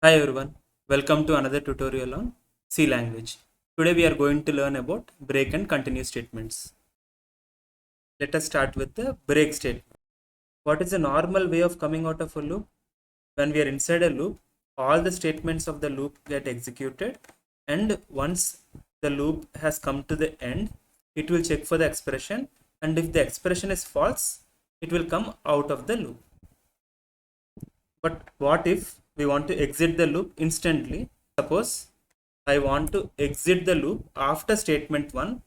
Hi everyone, welcome to another tutorial on C language. Today we are going to learn about break and continue statements. Let us start with the break statement. What is the normal way of coming out of a loop? When we are inside a loop, all the statements of the loop get executed, and once the loop has come to the end, it will check for the expression, and if the expression is false, it will come out of the loop. But what if we want to exit the loop instantly? Suppose I want to exit the loop after statement 1.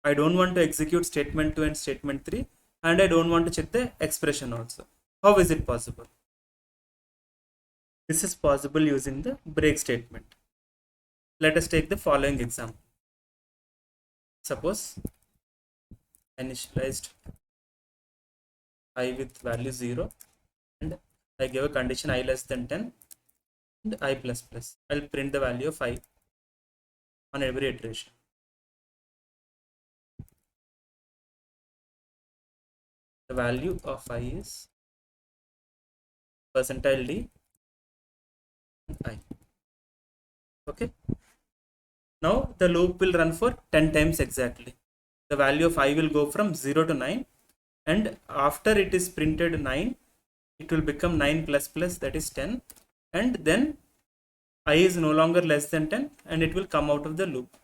I don't want to execute statement 2 and statement 3, and I don't want to check the expression also. How is it possible? This is possible using the break statement. Let us take the following example. Suppose I initialized I with value 0 and I give a condition I less than 10 and I plus plus. I'll print the value of I on every iteration. The value of I is percentile D I. Okay. Now the loop will run for 10 times exactly. The value of I will go from 0 to 9, and after it is printed 9, it will become 9 plus plus, that is 10, and then I is no longer less than 10 and it will come out of the loop.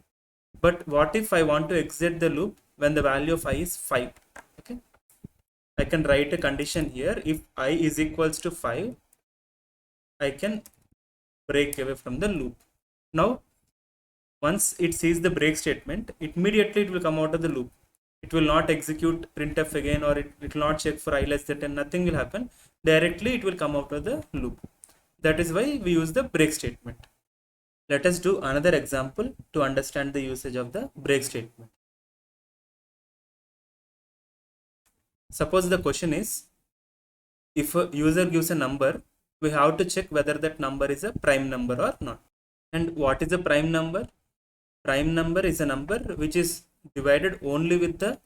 But what if I want to exit the loop when the value of I is 5? Okay, I can write a condition here. If I is equals to 5, I can break away from the loop. Now once it sees the break statement, immediately it will come out of the loop. It will not execute printf again, or it will not check for I less than 10. Nothing will happen. Directly it will come out of the loop. That is why we use the break statement. Let us do another example to understand the usage of the break statement. Suppose the question is, if a user gives a number, we have to check whether that number is a prime number or not. And what is a prime number? Prime number is a number which is divided only with the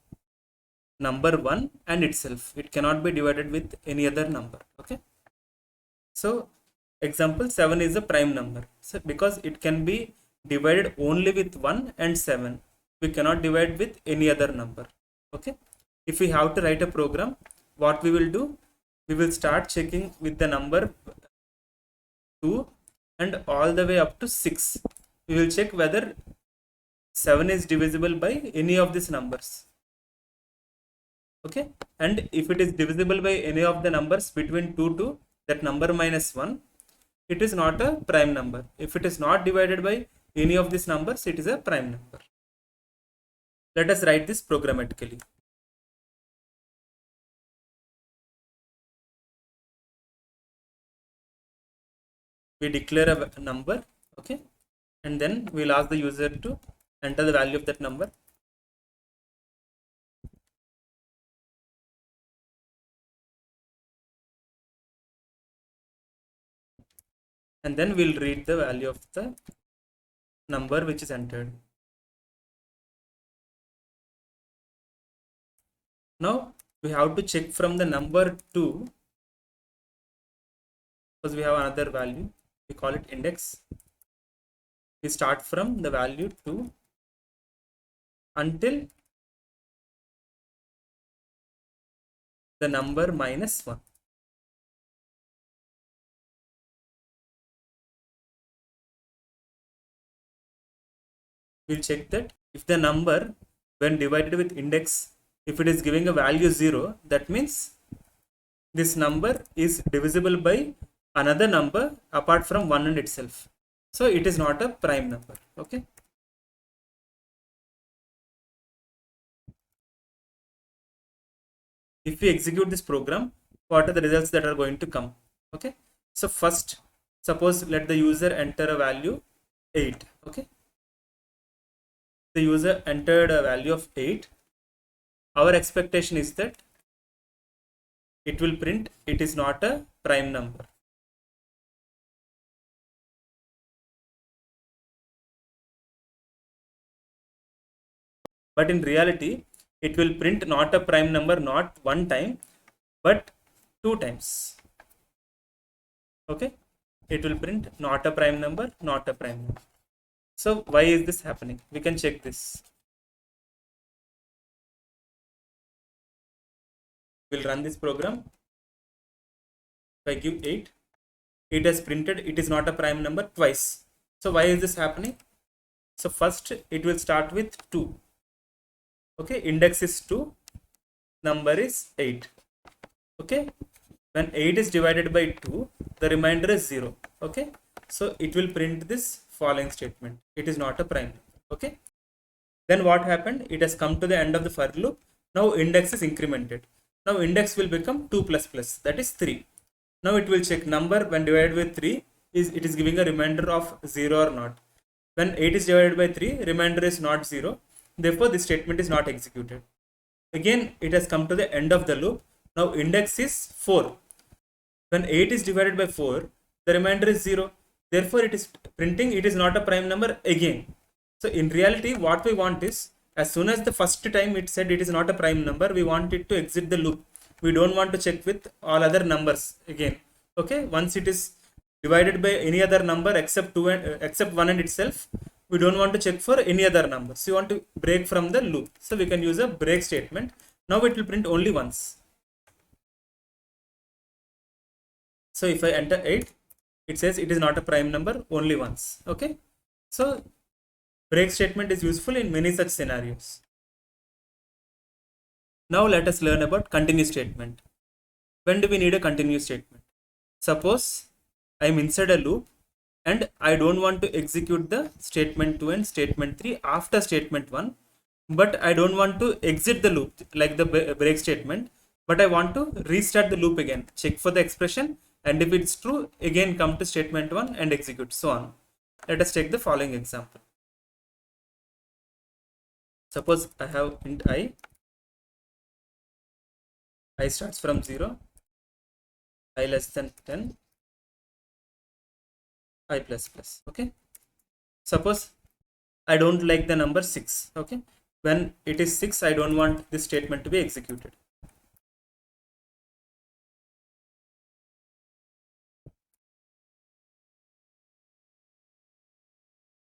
number 1 and itself. It cannot be divided with any other number. Okay. So example 7 is a prime number. So because it can be divided only with 1 and 7, we cannot divide with any other number. Okay. If we have to write a program, what we will do? We will start checking with the number 2 and all the way up to 6. We will check whether 7 is divisible by any of these numbers. Okay, and if it is divisible by any of the numbers between 2 to that number minus 1, it is not a prime number. If it is not divided by any of these numbers, it is a prime number. Let us write this programmatically. We declare a number, okay, and then we'll ask the user to enter the value of that number. And then we'll read the value of the number which is entered. Now we have to check from the number 2, because we have another value, we call it index. We start from the value 2 until the number minus 1. We'll check that if the number when divided with index, if it is giving a value 0, that means this number is divisible by another number apart from 1 and itself. So it is not a prime number. Okay. If we execute this program, what are the results that are going to come? Okay. So first, suppose let the user enter a value 8. Okay. The user entered a value of 8. Our expectation is that it will print it is not a prime number. But in reality, it will print not a prime number, not one time, but 2 times. Okay. it will print not a prime number, not a prime number. So why is this happening? We can check this. We'll run this program. If I give 8, it has printed it is not a prime number twice. So why is this happening? So first it will start with 2. Okay, index is 2, number is 8. Okay, when 8 is divided by 2, the remainder is 0. Okay, so it will print this following statement: it is not a prime number. Okay, then what happened? It has come to the end of the for loop. Now index is incremented. Now index will become 2 plus plus, that is 3. Now it will check number when divided by 3 it is giving a remainder of 0 or not. When 8 is divided by 3, remainder is not 0. Therefore, this statement is not executed. Again, it has come to the end of the loop. Now index is 4. When 8 is divided by 4, the remainder is 0. Therefore, it is printing it is not a prime number again. So in reality, what we want is, as soon as the first time it said it is not a prime number, we want it to exit the loop. We don't want to check with all other numbers again. Okay, once it is divided by any other number except 2 and except 1 and itself, we don't want to check for any other numbers. So you want to break from the loop. So we can use a break statement. Now it will print only once. So if I enter 8, it says it is not a prime number only once. Okay, so break statement is useful in many such scenarios. Now let us learn about continue statement. When do we need a continue statement? Suppose I am inside a loop and I don't want to execute the statement 2 and statement 3 after statement 1, but I don't want to exit the loop like the break statement, but I want to restart the loop again, check for the expression, and if it's true, again come to statement 1 and execute, so on. Let us take the following example. Suppose I have int I starts from 0, I less than 10, I plus plus. Okay, suppose I don't like the number 6. Okay, when it is 6, I don't want this statement to be executed.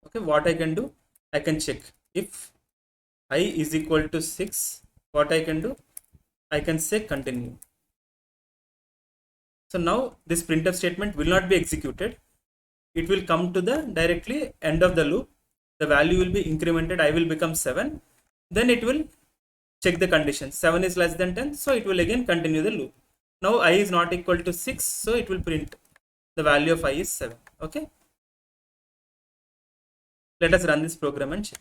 Okay, what I can do, I can check if I is equal to 6. What I can do, I can say continue. So now this printf statement will not be executed. It will come to the directly end of the loop. The value will be incremented. I will become 7. Then it will check the condition. 7 is less than 10. So it will again continue the loop. Now I is not equal to 6. So it will print the value of I is 7. Okay. Let us run this program and check.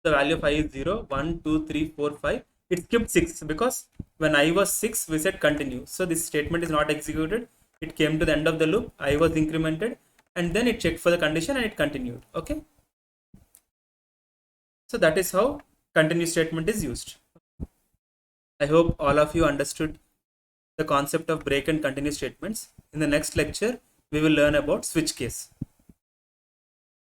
The value of I is 0, 1, 2, 3, 4, 5. It skipped 6 because when I was 6, we said continue. So this statement is not executed. It came to the end of the loop. I was incremented and then it checked for the condition and it continued. Okay. So that is how continue statement is used. I hope all of you understood the concept of break and continue statements. In the next lecture, we will learn about switch case.